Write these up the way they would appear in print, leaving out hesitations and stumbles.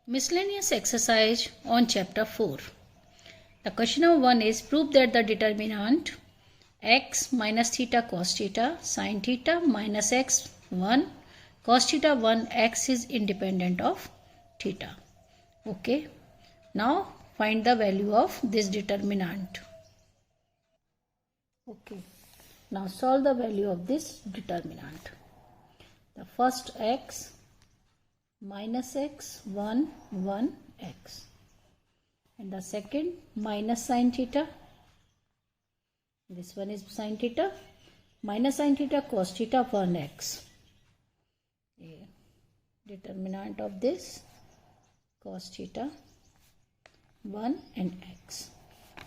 Miscellaneous exercise on chapter 4. The question number 1 is prove that the determinant x minus theta cos theta sin theta minus x 1 cos theta 1 x is independent of theta. Okay. Now find the value of this determinant. Okay. Now solve the value of this determinant. The first x minus x 1 1 x and the second minus sin theta, this one is sin theta, minus sin theta cos theta 1 x. Determinant of this cos theta 1 and x,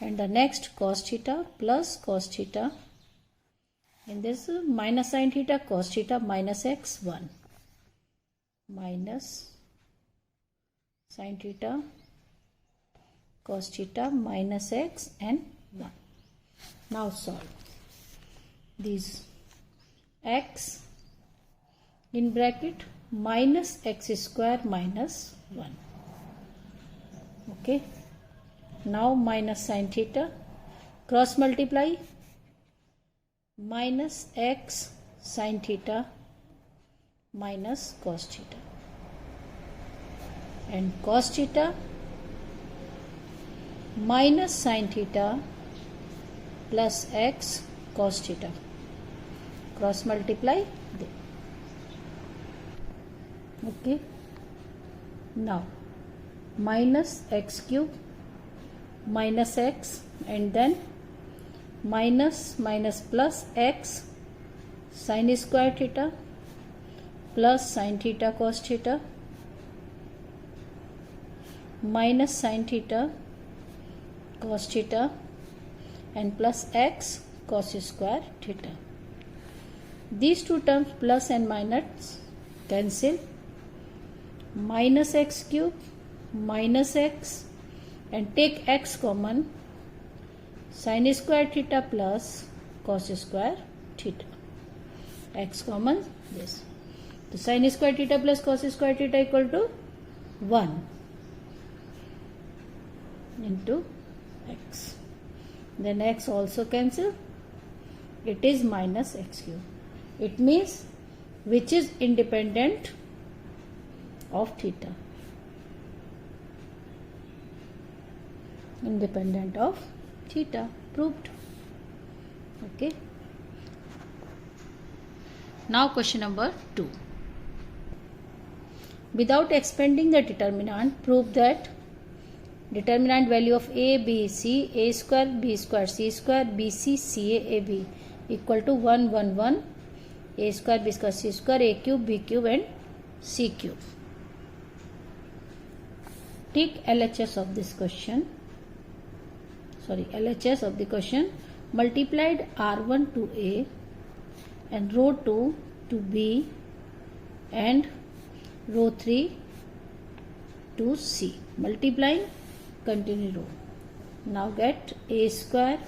and the next cos theta plus cos theta, in this minus sin theta cos theta minus x 1 minus sin theta cos theta minus x and 1. Now solve these x in bracket minus x square minus 1. Okay. Now minus sin theta, cross multiply, minus x sin theta minus cos theta, and cos theta minus sin theta plus x cos theta, cross multiply there. Okay. Now minus x cube minus x and then minus plus x sin square theta plus sin theta cos theta minus sin theta cos theta and plus x cos square theta. These two terms plus and minus cancel. Minus x cube minus x and take x common, sin square theta plus cos square theta, x common this. So sin square theta plus cos square theta equal to 1 into x. Then x also cancel. It is minus x cube. It means which is independent of theta. Independent of theta. Proved. Okay. Now question number 2. Without expanding the determinant, prove that determinant value of a, b, c, a square, b square, c square, b, c, c, a, b equal to 1, 1, 1, a square, b square, c square, a cube, b cube and c cube. Take LHS of this question. LHS of the question. Multiplied R1 to A and row 2 to B and row 3 to C. Multiplying, continue row. Now get A square,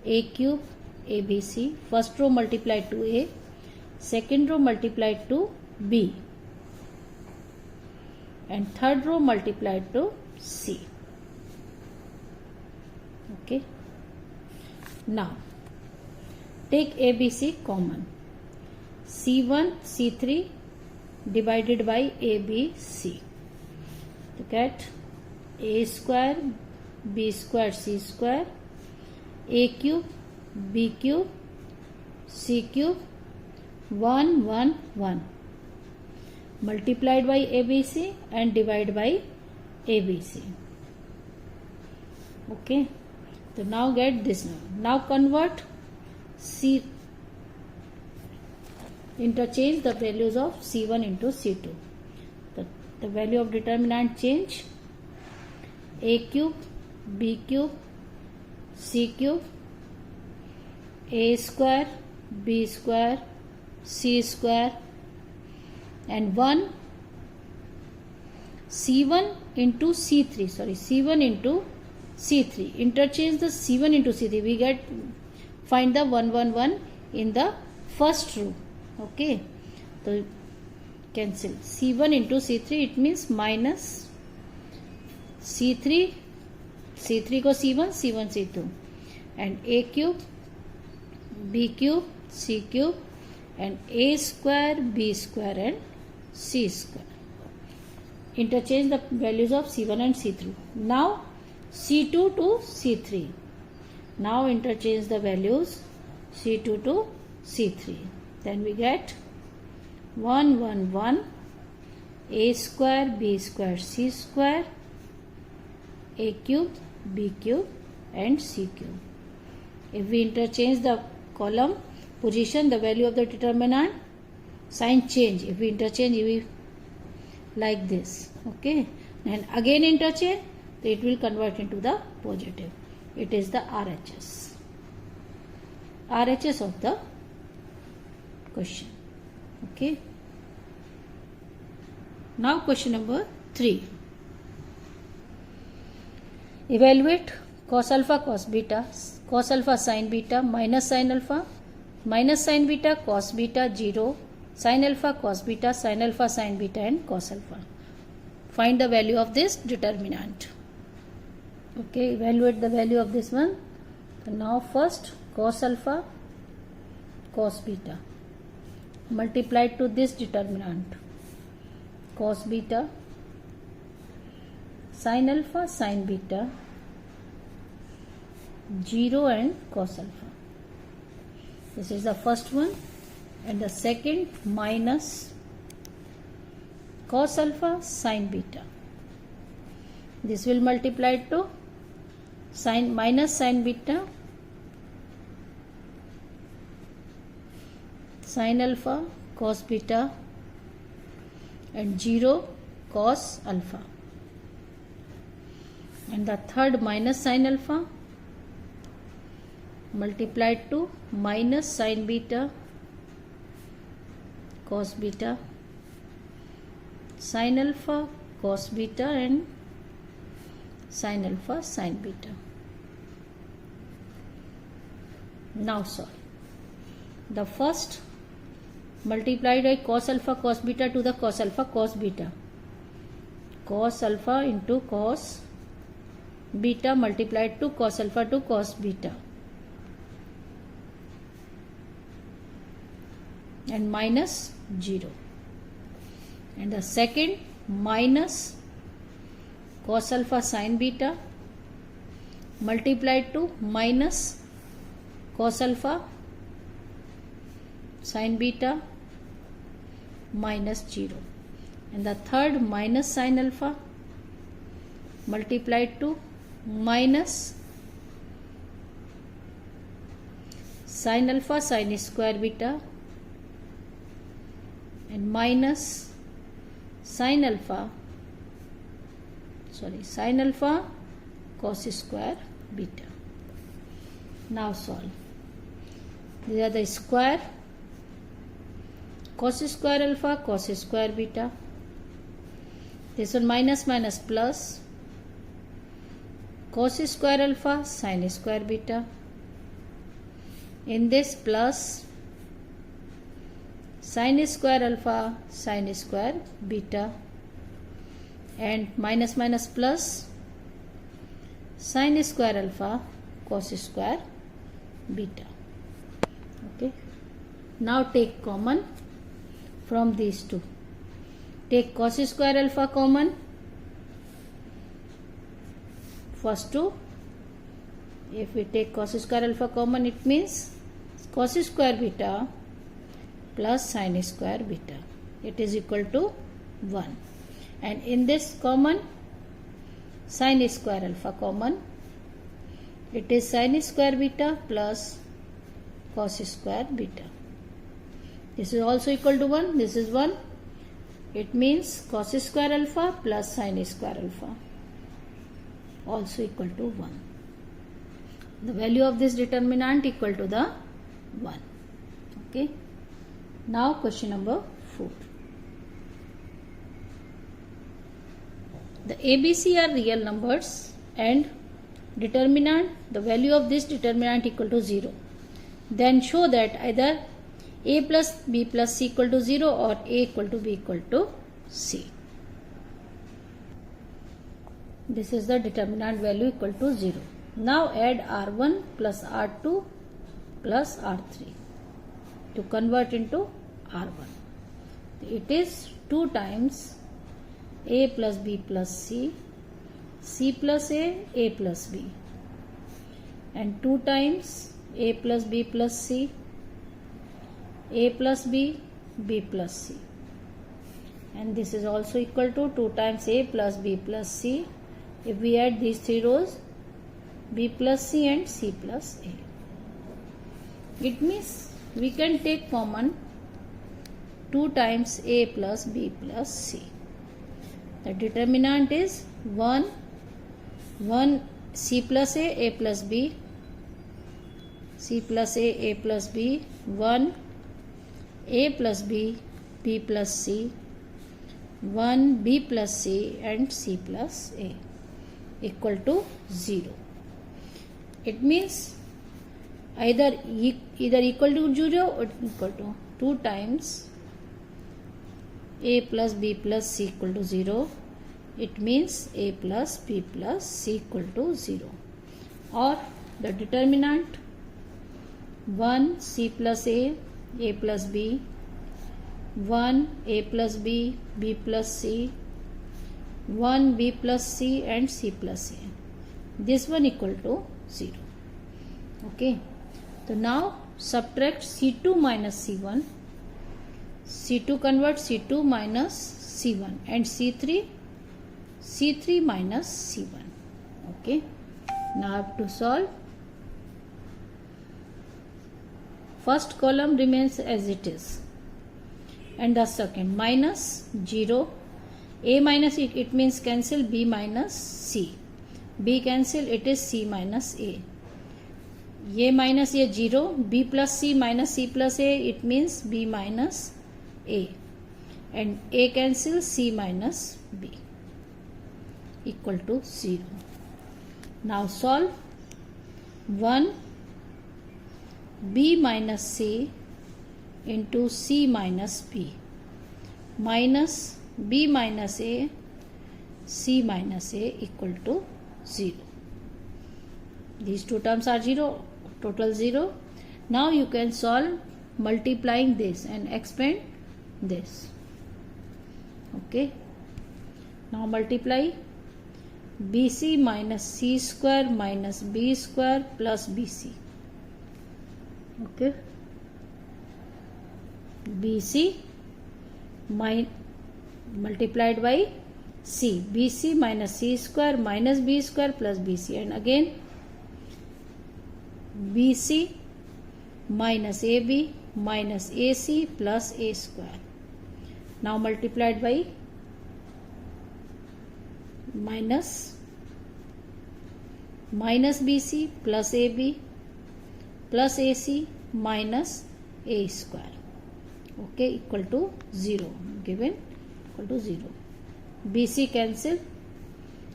A cube, ABC. First row multiplied to A, second row multiplied to B, and third row multiplied to C. Okay. Now take ABC common. C1, C3 divided by ABC. To get A square, B square, C square, A cube, B cube, C cube, 1, 1, 1. Multiplied by ABC and divide by ABC. Okay. So now get this now. Now convert C, interchange the values of C1 into C2. The value of determinant change. A cube, B cube, C cube, A square, B square, C square and 1 C1 into C3, C1 into C3. Interchange the C1 into C3. We get, find the 1, 1, 1 in the first row. Okay. So cancel. C1 into C3, it means minus C3 को C1, C1 C2, and A cube, B cube, C cube, and A square, B square, and C square. Interchange the values of C1 and C3. Now C2 to C3. Now interchange the values C2 to C3. Then we get 1 1 1 A square, B square, C square, A cube, B cube, and C cube. If we interchange the column position, the value of the determinant, sign change. If we interchange, we like this. Okay, and again interchange, it will convert into the positive. It is the RHS. RHS of the question. Okay. Now question number 3. Evaluate cos alpha cos beta, cos alpha sin beta, minus sin alpha, minus sin beta, cos beta, 0, sin alpha cos beta, sin alpha sin beta, and cos alpha. Find the value of this determinant. Okay, evaluate the value of this one. So now first cos alpha cos beta multiplied to this determinant, cos beta, sin alpha sin beta, 0, and cos alpha. This is the first one, and the second minus cos alpha sin beta. This will multiply to sin minus sin beta, sin alpha cos beta, and 0 cos alpha. And the third minus sin alpha multiplied to minus sin beta cos beta, sin alpha cos beta, and sin alpha sin beta. Now solve. The first multiplied by cos alpha cos beta to the cos alpha cos beta, cos alpha into cos beta multiplied to cos alpha to cos beta, and minus 0. And the second minus cos alpha sin beta multiplied to minus cos alpha sin beta, minus 0. And the third minus sin alpha multiplied to minus sin alpha sin square beta, and minus sin alpha cos square beta. Now solve. These are the square, cos square alpha cos square beta. This one minus minus plus, cos square alpha sin square beta. In this plus sin square alpha sin square beta, and minus minus plus sin square alpha cos square beta. Okay. Now take common from these two. Take cos square alpha common. First two. If we take cos square alpha common, it means cos square beta plus sin square beta. It is equal to 1. And in this common, sin square alpha common. It is sin square beta plus cos square beta. This is also equal to 1. This is 1. It means cos square alpha plus sin square alpha also equal to 1. The value of this determinant equal to the 1. Okay. Now question number 4. The ABC are real numbers and determinant, the value of this determinant equal to 0. Then show that either A plus B plus C equal to 0 or A equal to B equal to C. This is the determinant value equal to 0. Now add R1 plus R2 plus R3 to convert into R1. It is 2 times A plus B plus C, C plus A plus B, and 2 times A plus B plus C, A plus B, B plus C. And this is also equal to 2 times A plus B plus C. If we add these 3 rows, B plus C and C plus A. It means we can take common 2 times A plus B plus C. The determinant is 1 C plus A plus B, C plus A plus B, 1 A plus B, B plus C, 1 B plus C and C plus A equal to 0. It means either equal to 0 or equal to 2 times A plus B plus C equal to 0. It means A plus B plus C equal to 0. Or the determinant 1 C plus A plus B, 1 A plus B, B plus C, 1 B plus C and C plus A. This one equal to 0. Okay. So now subtract C2 minus C1. C2 convert C2 minus C1 and C3 minus C1. Okay. Now I have to solve. First column remains as it is and the second minus 0. A minus it means cancel, B minus C. B cancel, it is C minus A. A minus A 0, B plus C minus C plus A, it means B minus A. And A cancel, C minus B equal to 0. Now solve. 1 B minus C into C minus B minus B minus A, C minus A equal to 0. These two terms are 0, total 0. Now you can solve multiplying this and expand this. Okay. Now multiply BC minus C square minus B square plus BC. Okay. BC multiplied by C. BC minus C square minus B square plus BC. And again BC minus AB minus AC plus A square. Now multiplied by minus BC plus AB plus AC minus A square. Okay, equal to 0. Given equal to 0. BC cancel.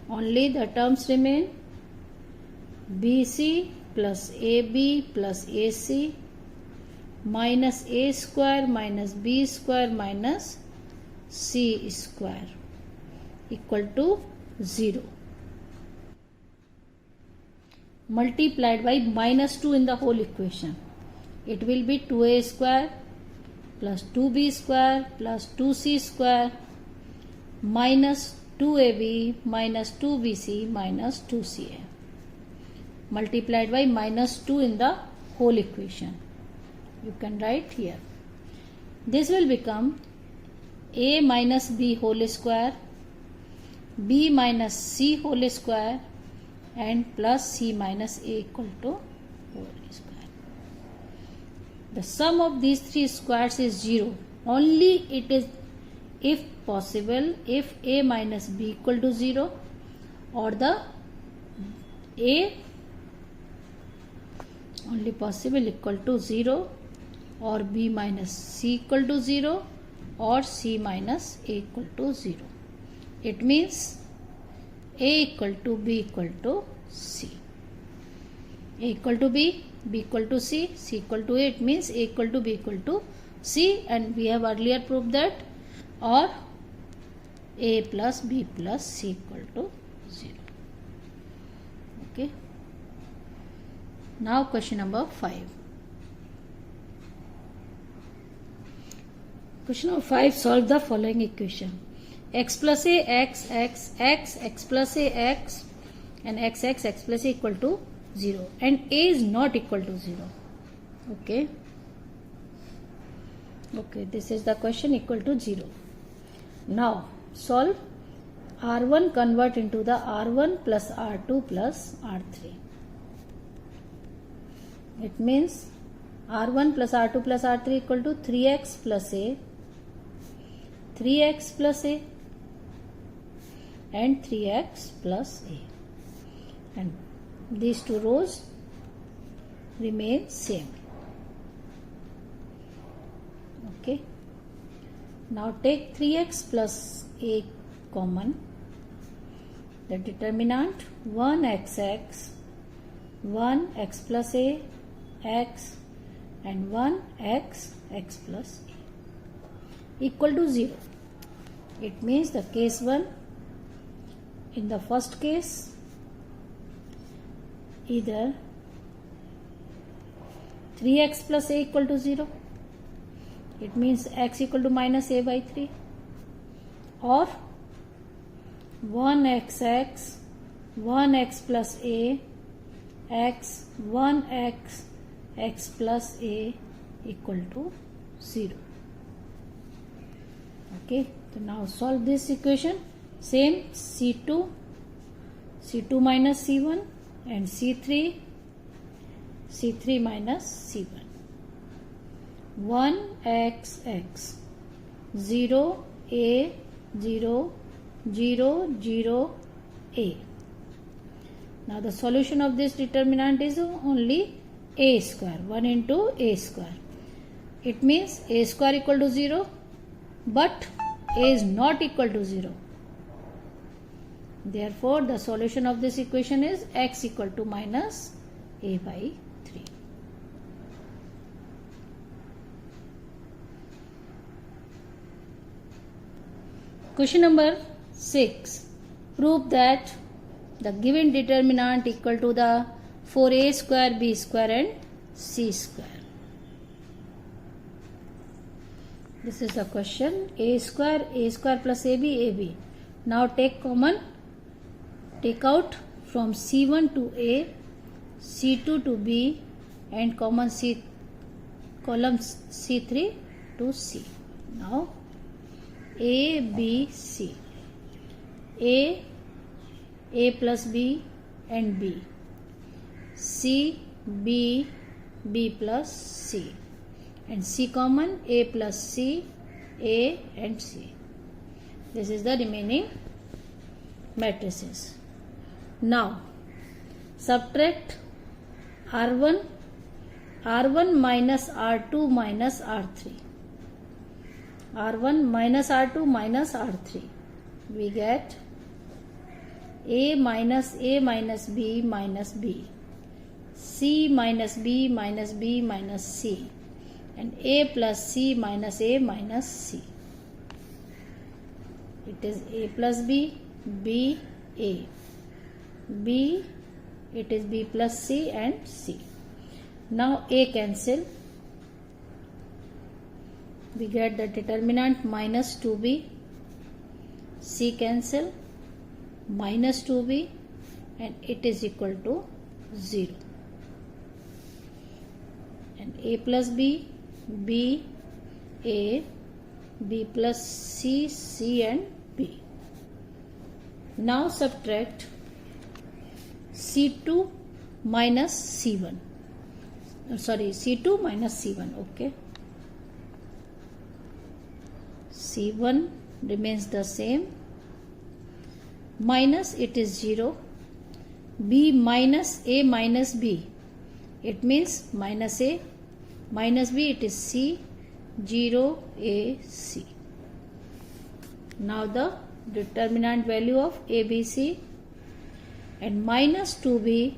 Only the terms remain. BC plus AB plus AC minus A square minus B square minus C square equal to 0. Multiplied by minus 2 in the whole equation. It will be 2A square plus 2B square plus 2C square minus 2AB minus 2BC minus 2CA. Multiplied by minus 2 in the whole equation. You can write here. This will become A minus B whole square, B minus C whole square and plus C minus A equal to whole square. The sum of these three squares is 0. Only it is, if possible, if A minus B equal to 0 or the A only possible equal to 0 or B minus C equal to 0 or C minus A equal to 0. It means A equal to B equal to C. A equal to B, B equal to C, C equal to A. It means A equal to B equal to C, and we have earlier proved that, or A plus B plus C equal to 0. Okay. Now question number 5. Question number 5, solve the following equation. X plus a x x x x plus a x and x x x plus a equal to 0 and a is not equal to 0. Okay. Okay, this is the question, equal to 0. Now solve. R1 convert into the R1 plus R2 plus R3. It means R1 plus R2 plus R3 equal to 3x plus a, 3x plus a and 3x plus a, and these two rows remain same. Okay. Now take 3x plus a common. The determinant 1xx, 1x plus a, x and 1x x plus a equal to 0. It means the case 1, in the first case either 3x plus a equal to 0, it means x equal to minus a by 3, or 1xx, 1x plus a, x, 1x x plus a equal to 0. Okay, so now solve this equation. Same C2 minus C1 and C3 minus C1. 1xx 0 a 0 0 0 a. Now the solution of this determinant is only a square, 1 into a square. It means a square equal to 0, but a is not equal to 0. Therefore the solution of this equation is x equal to minus a by 3. Question number 6. Prove that the given determinant equal to the 4a square, b square and c square. This is the question. A square plus ab, ab. Now take common. Take out from c1 to a, c2 to b and common c column c3 to c. Now a, b, c. A plus b and b. C, b, b plus c. And c common, a plus c, a and c. This is the remaining matrices. Now subtract R1 minus R2 minus R3. R1 minus R2 minus R3. We get a minus b minus b, c minus b minus b minus c, and a plus c minus a minus c. It is a plus b, b, a, b, it is b plus c and c. Now a cancel. We get the determinant minus 2b, c cancel, minus 2b, and it is equal to 0. And a plus b, b, a, b plus c, c and b. Now subtract c2 minus c1. Sorry, c2 minus c1. Okay. C1 remains the same. Minus, it is 0. B minus a minus b. It means minus a minus b, it is c, 0 a c. Now the determinant value of ABC, and minus 2b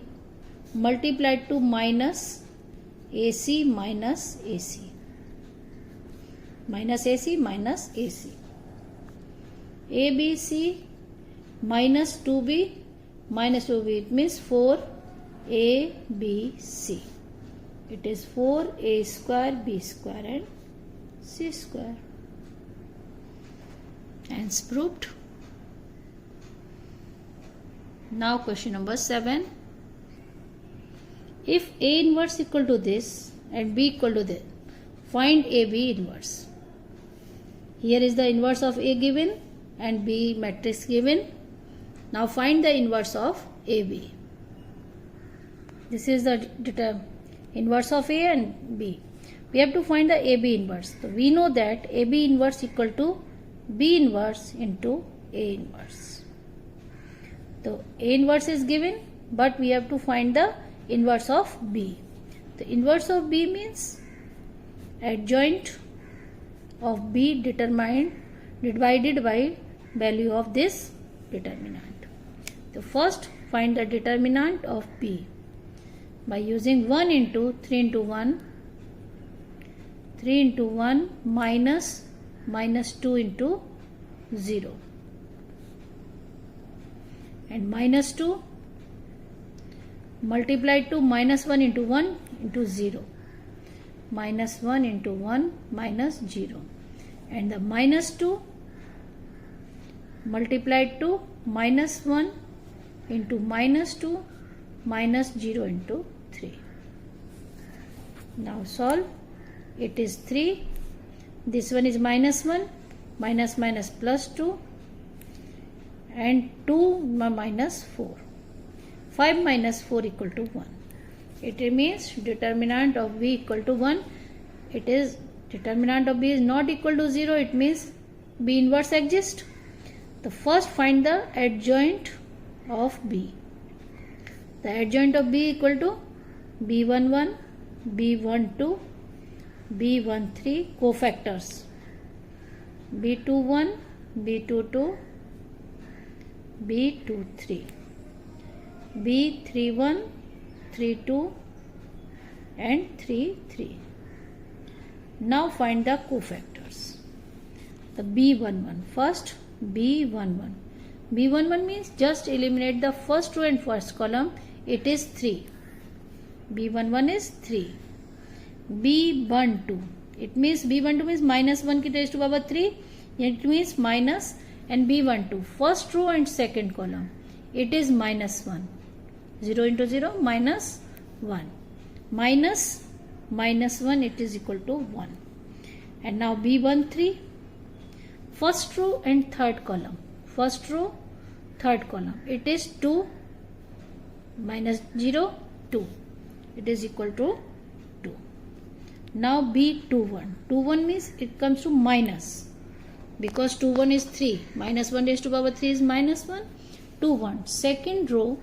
multiplied to minus AC minus AC. Minus AC minus AC. ABC minus 2b minus 2b, it means 4abc. It is 4a square b square and c square. Hence proved. Now question number 7. If A inverse equal to this and B equal to this, find AB inverse. Here is the inverse of A given and B matrix given. Now find the inverse of AB. This is the inverse of A and B. We have to find the AB inverse. So we know that AB inverse equal to B inverse into A inverse. So A inverse is given, but we have to find the inverse of B. The inverse of B means adjoint of B determined divided by value of this determinant. So first find the determinant of B by using 1 into 3 into 1, 3 into 1 minus 2 into 0, and minus 2 multiplied to minus 1 into 1 into 0, minus 1 into 1 minus 0, and the minus 2 multiplied to minus 1 into minus 2 minus 0 into 3. Now solve. It is 3. This one is minus 1, minus minus plus 2, and 2 minus 4. 5 minus 4 equal to 1. It remains determinant of B equal to 1. It is determinant of B is not equal to 0. It means B inverse exists. The first find the adjoint of B. The adjoint of B equal to B11, B12, B13 cofactors, B21, B22, B23, B31, 32 and 33. Now find the cofactors. The B11. First B11. B11 means just eliminate the first row and first column. It is 3. B11 is 3. B12. It means B12 means minus 1 ki raised to power 3. It means minus, and B12 first row and second column. It is minus 1. 0 into 0 minus 1. Minus 1, it is equal to 1. And now B13 first row and third column. First row, third column. It is 2 minus 0, 2. It is equal to 2. Now B21. 21 means it comes to minus, because 21 is 3. Minus 1 raised to power 3 is minus 1. 21. Second row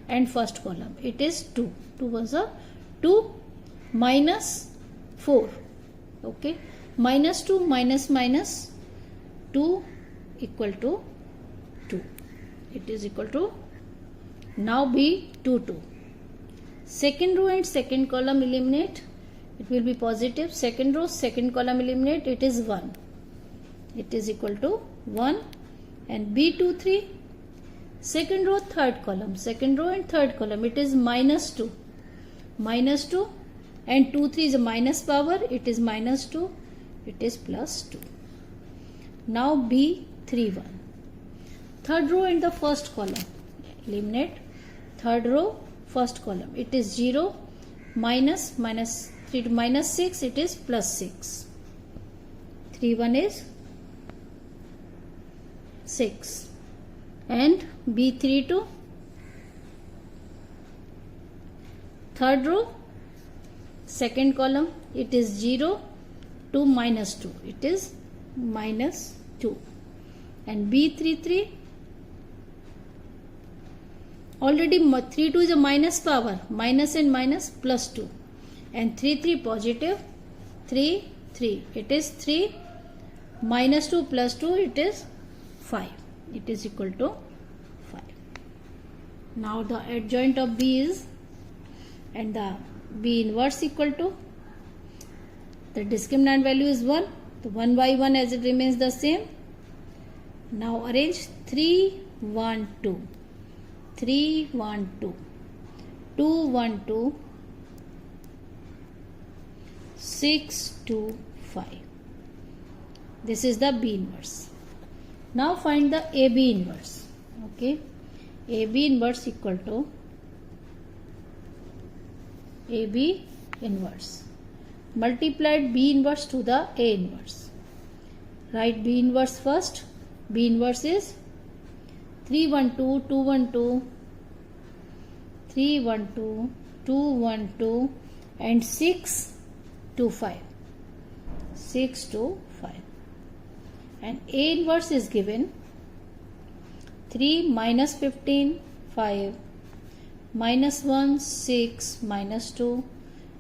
and first column. It is 2. 2 was a 2 minus 4. Okay. Minus 2 minus minus 2 equal to 2. It is equal to, now B22. Second row and second column eliminate. It will be positive. Second row, second column eliminate. It is 1. It is equal to 1. And B23. Second row, third column. Second row and third column. It is minus 2. Minus 2. And 2, 3 is a minus power. It is minus 2. It is plus 2. Now B31. Third row and the first column. Eliminate. Third row, first column. It is 0. Minus 3 to minus 6. It is plus 6. 3, 1 is 6. And B32. Third row, second column. It is 0. 2 minus 2. It is minus 2. And B33. Already 3, 2 is a minus power. Minus and minus plus 2. And 3, 3 positive. 3, 3. It is 3. Minus 2 plus 2. It is 5. It is equal to 5. Now the adjoint of B is, and the B inverse equal to, the discriminant value is 1. The 1 by 1 as it remains the same. Now arrange 3, 1, 2. 3 1 2, 2 1 2, 6 2 5. This is the B inverse. Now find the AB inverse. Okay, AB inverse equal to AB inverse multiplied B inverse to the A inverse. Write B inverse first. B inverse is 3 1 2, 2 1 2, 3 1 2, 2 1 2 and 6 2 5. 6 2 5. And A inverse is given 3 minus 15 5, minus 1 6, minus 2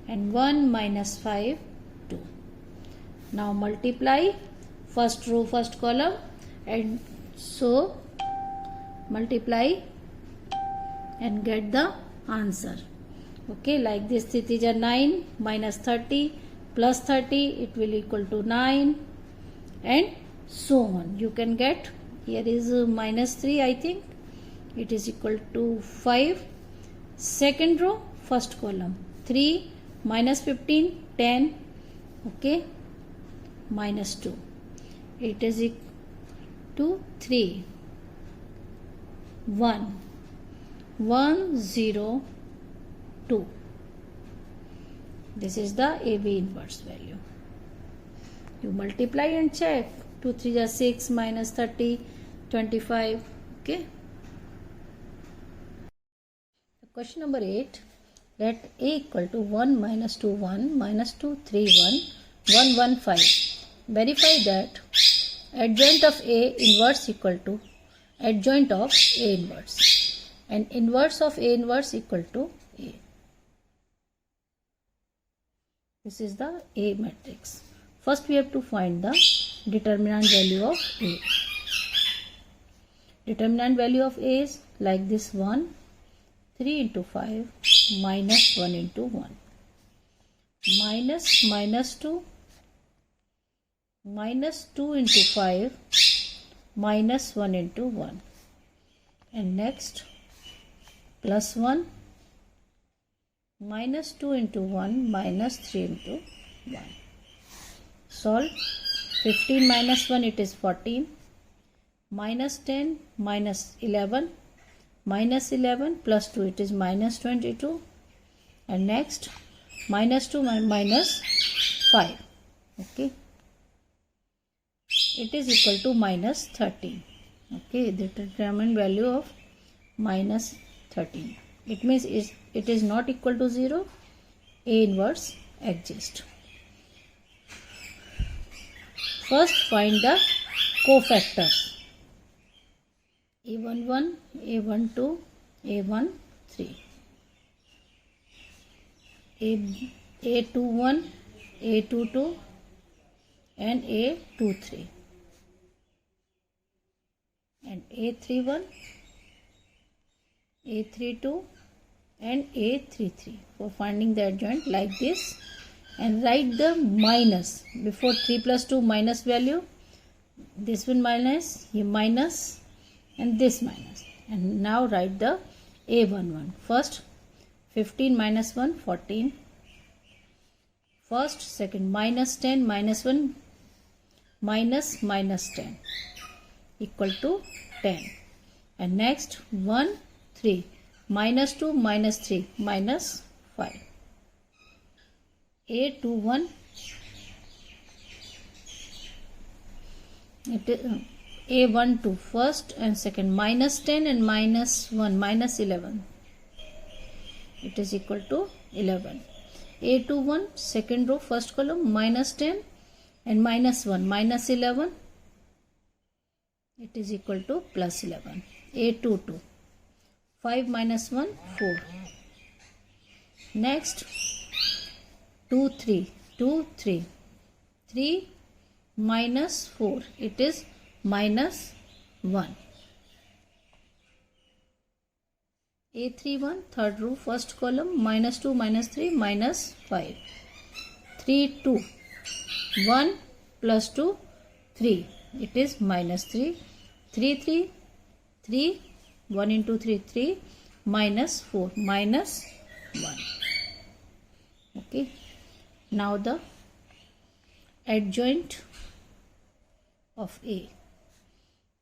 and 1 minus 5 2. Now multiply first row first column, and so multiply and get the answer. Okay, like this, 3 are 9 minus 30 plus 30, it will equal to 9 and so on. You can get, here is minus 3, I think it is equal to 5. Second row first column, 3 minus 15 10, okay, minus 2, it is equal to 3 1 1 0 2. This is the AB inverse value. You multiply and check. 2 3 are 6 minus 30 25. Okay. Question number 8. Let A equal to 1 minus 2 1 minus 2 3 1 1 1 5. Verify that adjoint of A inverse equal to adjoint of A inverse, and inverse of A inverse equal to A. This is the A matrix. First we have to find the determinant value of A. Determinant value of A is like this, 1 3 into 5 minus 1 into 1 minus minus 2 minus 2 into 5 minus 1 into 1, and next plus 1 minus 2 into 1 minus 3 into 1. Solve. 15 minus 1, it is 14, minus 10 minus 11 minus 11 plus 2, it is minus 22, and next minus 2 minus 5. Okay, it is equal to minus 13. Okay, the determinant value of minus 13. It means it is not equal to 0. A inverse exists. First find the cofactors. A11, A12, A13, A21, A22 and A23, and A31, A32 and A33. For finding the adjoint, like this, and write the minus before 3 plus 2 minus value. This one minus, here minus, and this minus. And now write the A11. First 15 minus 1 14. First, second, minus 10 minus 1 minus minus 10 equal to 10. And next 1 3 minus 2 minus 3 minus 5. A21, it is A12 first and second, minus 10 and minus 1 minus 11, it is equal to 11. A21 second row first column, minus 10 and minus 1 minus 11, it is equal to plus 11. A22 5 minus 1 4. Next 2 3 2 3 3 minus 4, it is minus 1. A31 third row first column, minus 2 minus 3 minus 5. 3 2 1 plus 2 3, it is minus 3. 3 3 3 1 into 3 3 minus 4 minus 1. Okay. Now the adjoint of A.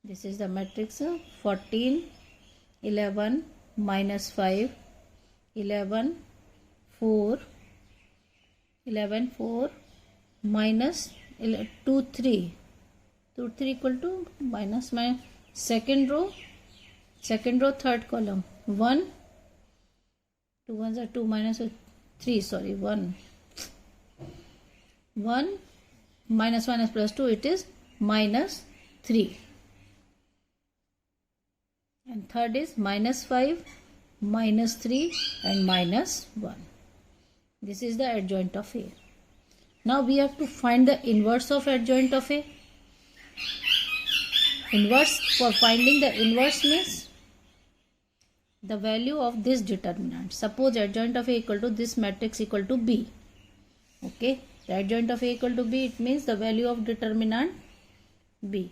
This is the matrix 14 11 minus 5 11 4 11 4 minus 2 3 2 3 equal to minus my second row third column 1 2 ones are 2 minus 3 sorry 1 minus minus plus 2 it is minus 3 and third is minus 5 minus 3 and minus 1. This is the adjoint of A. Now we have to find the inverse of adjoint of A. Inverse, for finding the inverse means the value of this determinant. Suppose adjoint of A equal to this matrix equal to B. Okay, the adjoint of A equal to B, it means the value of determinant B.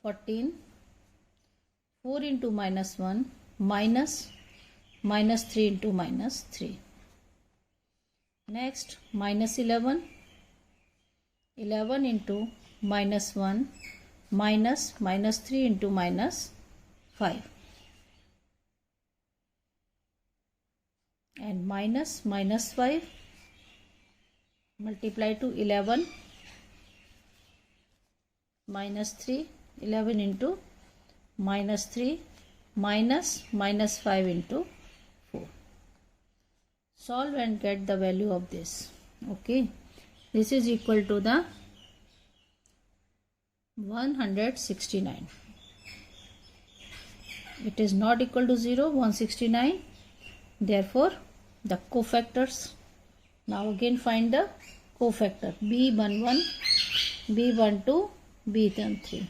14 4 into minus 1 minus 3 into minus 3. Next minus 11 into minus 1 minus 3 into minus 5 and minus 5 multiply to 11 minus 3 11 into minus 3 minus 5 into 4. Solve and get the value of this. Okay, this is equal to the 169. It is not equal to 0, 169. Therefore the cofactors. Now again find the cofactor B11 B12 B13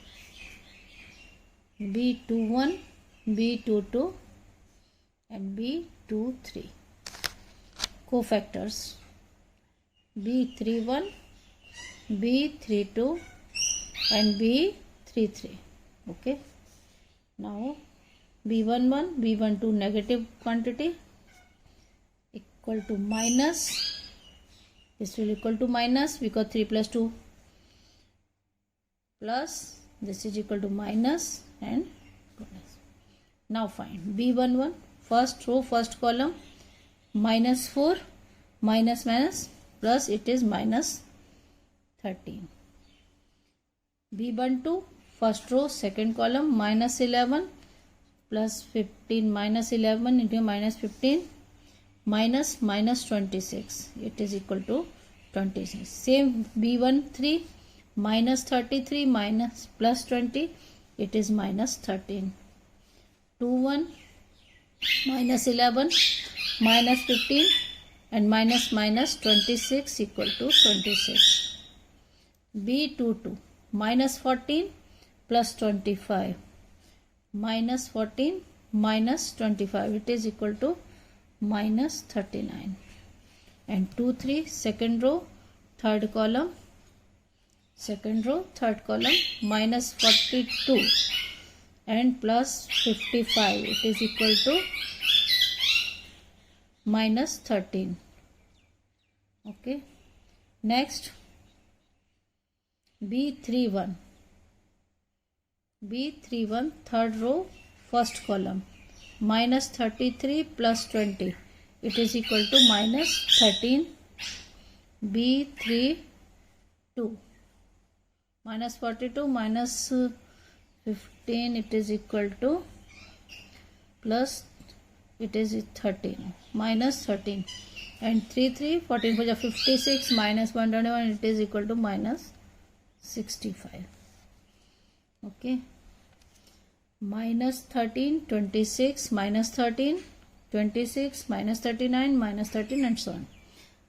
B21 B22 and B23. Cofactors B31 B32 and B33. Okay, now B11 B12 negative quantity equal to minus, this will equal to minus because 3 plus 2 plus, this is equal to minus and plus. Now find B11 first row first column minus 4 minus plus it is minus 13. B12 first row second column minus 11 plus 15 minus 11 into minus 15 minus 26, it is equal to 26. Same B13 minus 33 minus plus 20, it is minus 13. 21 minus 11 minus 15 and minus 26 equal to 26. B22 minus 14 plus 25 minus 14 minus 25, it is equal to minus 39. And 2 3 second row third column minus 42 and plus 55, it is equal to minus 13. Okay, next B31 third row first column minus 33 plus 20, it is equal to minus 13. B32 minus 42 minus 15, it is equal to plus, it is 13 minus 13 and 3 14 for 56 minus 121, it is equal to minus 65. Okay, minus 13 26 minus 13 26 minus 39 minus 13 and so on.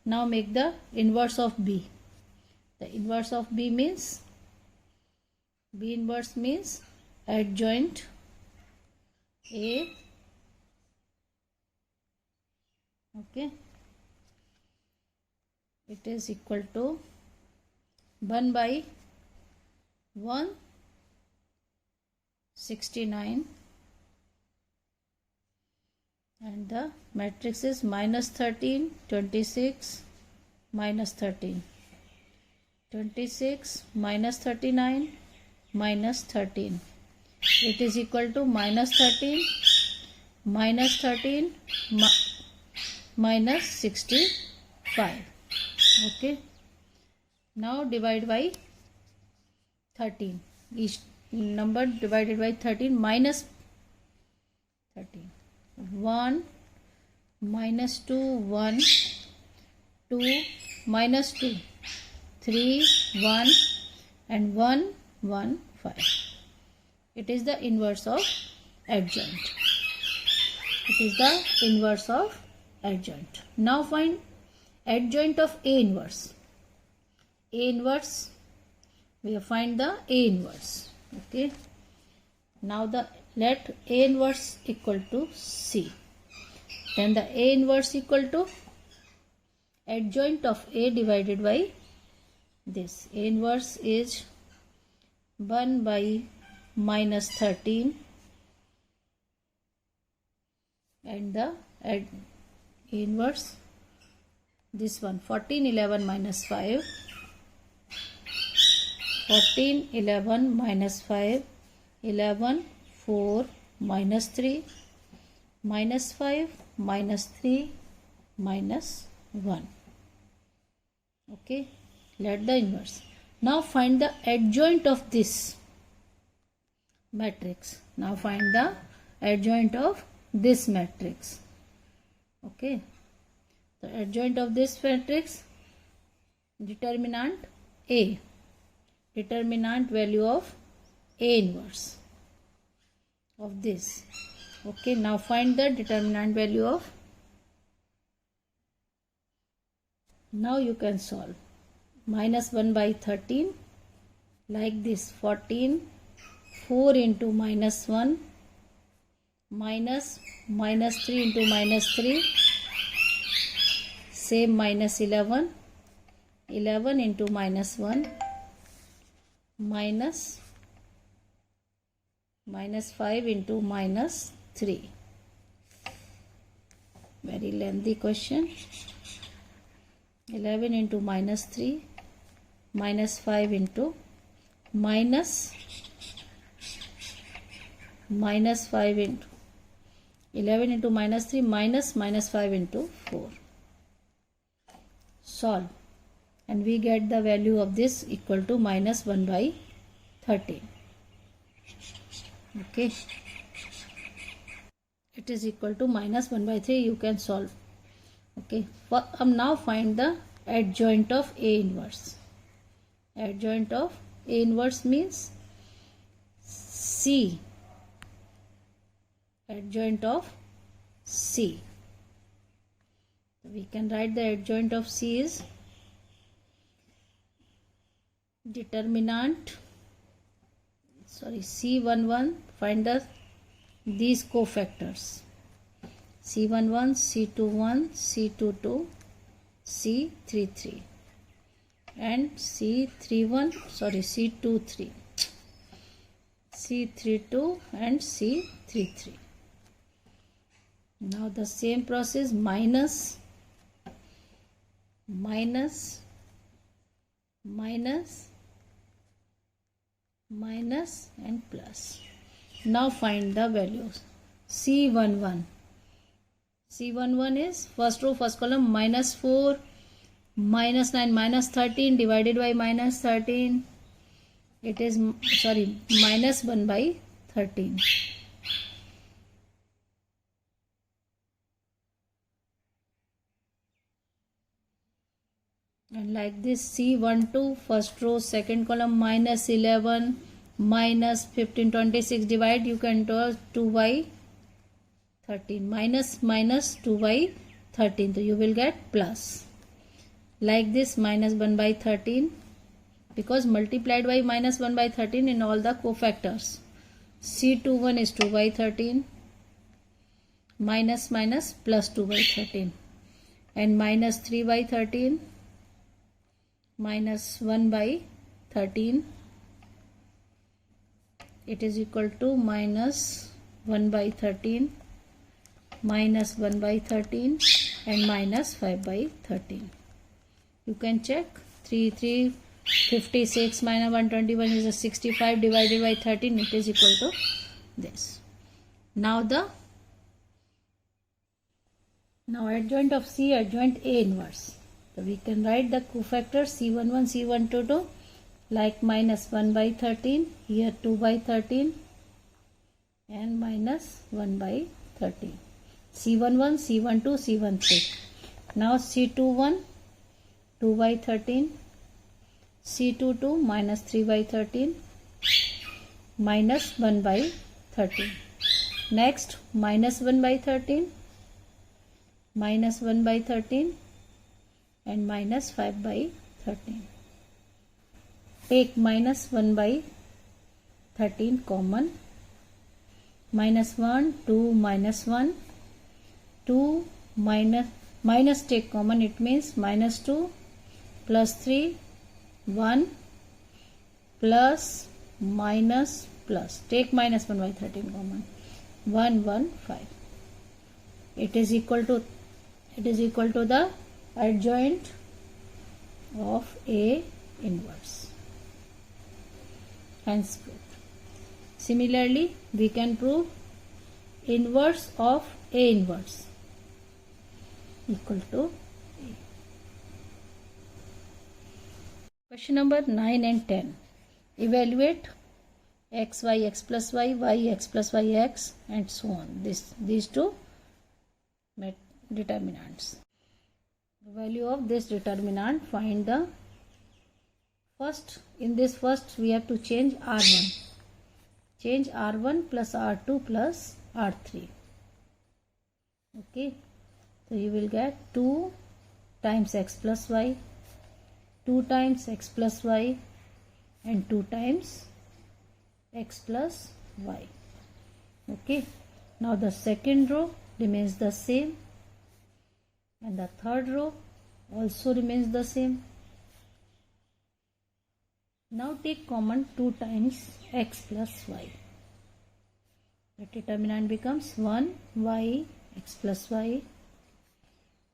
Now make the inverse of B. The inverse of B means, B inverse means adjoint A. Okay, it is equal to 1 by 169 and the matrix is minus 13, 26, minus 13, 26, minus 39, minus 13. It is equal to minus 13, minus 13, minus 65. Okay. Now divide by 13. Each number divided by 13 minus 13. 1, minus 2, 1, 2, minus 2, 3, 1 and 1, 1, 5. It is the inverse of adjoint. It is the inverse of adjoint. Now find adjoint of A inverse. A inverse, we have find the A inverse. Okay. Now let A inverse equal to C. Then the A inverse equal to adjoint of A divided by this. A inverse is 1 by minus 13 and the A inverse this one 14, 11 minus 5. 14, 11 minus 5, 11, 4 minus 3, minus 5, minus 3, minus 1. Okay, let the inverse. Now find the adjoint of this matrix. Now find the adjoint of this matrix. Okay, the adjoint of this matrix, determinant A. Determinant value of A inverse of this. Okay, now find the determinant value of. Now you can solve. Minus 1 by 13 like this. 14, 4 into minus 1 minus 3 into minus 3, same minus 11, 11 into minus 1 minus 5 into minus 3. Very lengthy question. 11 into minus 3 minus 5 into minus 5 into 11 into minus 3 minus 5 into 4. Solve. And we get the value of this equal to minus 1 by 13. Okay. It is equal to minus 1 by 3. You can solve. Okay. Now find the adjoint of A inverse. Adjoint of A inverse means C. Adjoint of C. We can write the adjoint of C is determinant, C11, find these cofactors, C11, C21, C22, C33 and C23, C32 and C33. Now the same process, minus and plus. Now find the values. C11 is first row first column, minus 4, minus 9, minus 13 divided by minus 13. It is minus 1 by 13. And like this, C12 first row second column, minus 11, minus 15, 26 divide, you can do 2 by 13, minus 2 by 13, so you will get plus. Like this, minus 1 by 13, because multiplied by minus 1 by 13 in all the cofactors. C21 is 2 by 13, minus plus 2 by 13, and minus 3 by 13, minus 1 by 13, it is equal to minus 1 by 13, minus 1 by 13 and minus 5 by 13. You can check 56 minus 121 is a 65 divided by 13, it is equal to this. Now adjoint of C, adjoint A inverse. So we can write the cofactors C11, C122 like minus 1 by 13, here 2 by 13 and minus 1 by 13. C11, C12, C13. Now C21, 2 by 13, C22 minus 3 by 13, minus 1 by 13. Next minus 1 by 13, minus 1 by 13 and minus 5 by 13. Take minus 1 by 13 common. Minus 1, 2, minus 1, 2 minus take common, it means minus 2 plus 3, 1 plus minus plus. Take minus 1 by 13 common. 1, 1, 5. It is equal to the adjoint of A inverse. Hence proved. Similarly, we can prove inverse of A inverse equal to A. Question number 9 and 10. Evaluate x, y, x plus y, y, x plus y, x and so on. These two determinants. The value of this determinant, find the first. In this first we have to change R1. Change R1 plus R2 plus R3. Okay. So you will get 2 times x plus y, 2 times x plus y and 2 times x plus y. Okay. Now the second row remains the same and the third row also remains the same. Now take common 2 times x plus y. The determinant becomes 1 y x plus y,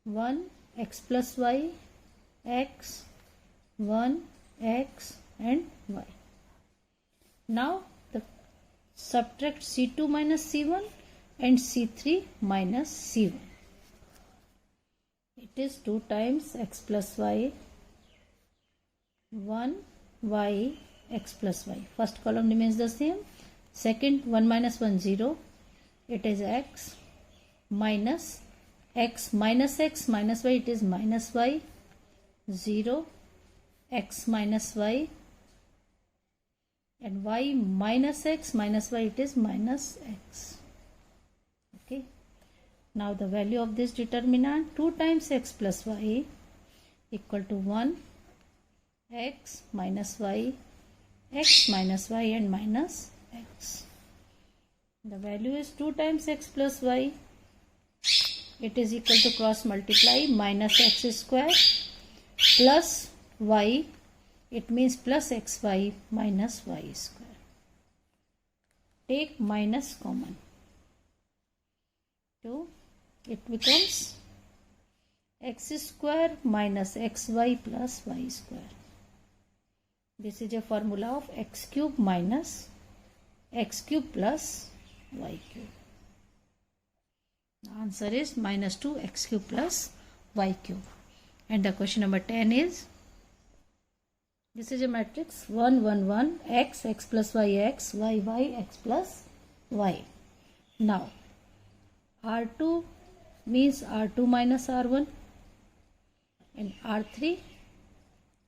1 x plus y, x, 1 x and y. Now subtract C2 minus C1 and C3 minus C1. It is 2 times x plus y, 1 y x plus y. First column remains the same. Second 1 minus 1 0. It is x minus x minus x minus y. It is minus y 0 x minus y and y minus x minus y. It is minus x. Okay. Now the value of this determinant 2 times x plus y equal to 1 x minus y, x minus y and minus x. The value is 2 times x plus y. It is equal to cross multiply minus x square plus y. It means plus xy minus y square. Take minus common. So it becomes x square minus xy plus y square. This is a formula of x cube minus x cube plus y cube. The answer is minus 2 x cube plus y cube. And the question number 10 is, this is a matrix 1 1 1 x, x plus y, x, y, y, x plus y. Now R2 means R2 minus R1 and R3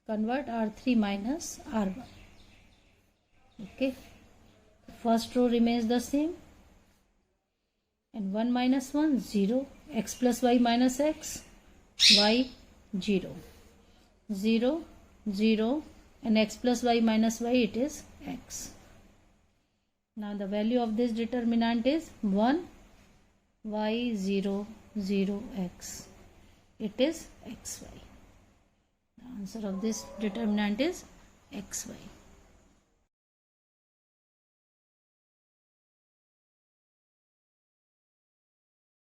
convert R3 minus R1. Okay. First row remains the same and 1 minus 1 0, x plus y minus x, y 0, 0 0 and x plus y minus y, it is x. Now the value of this determinant is 1 y 0 0 x. It is xy. The answer of this determinant is xy.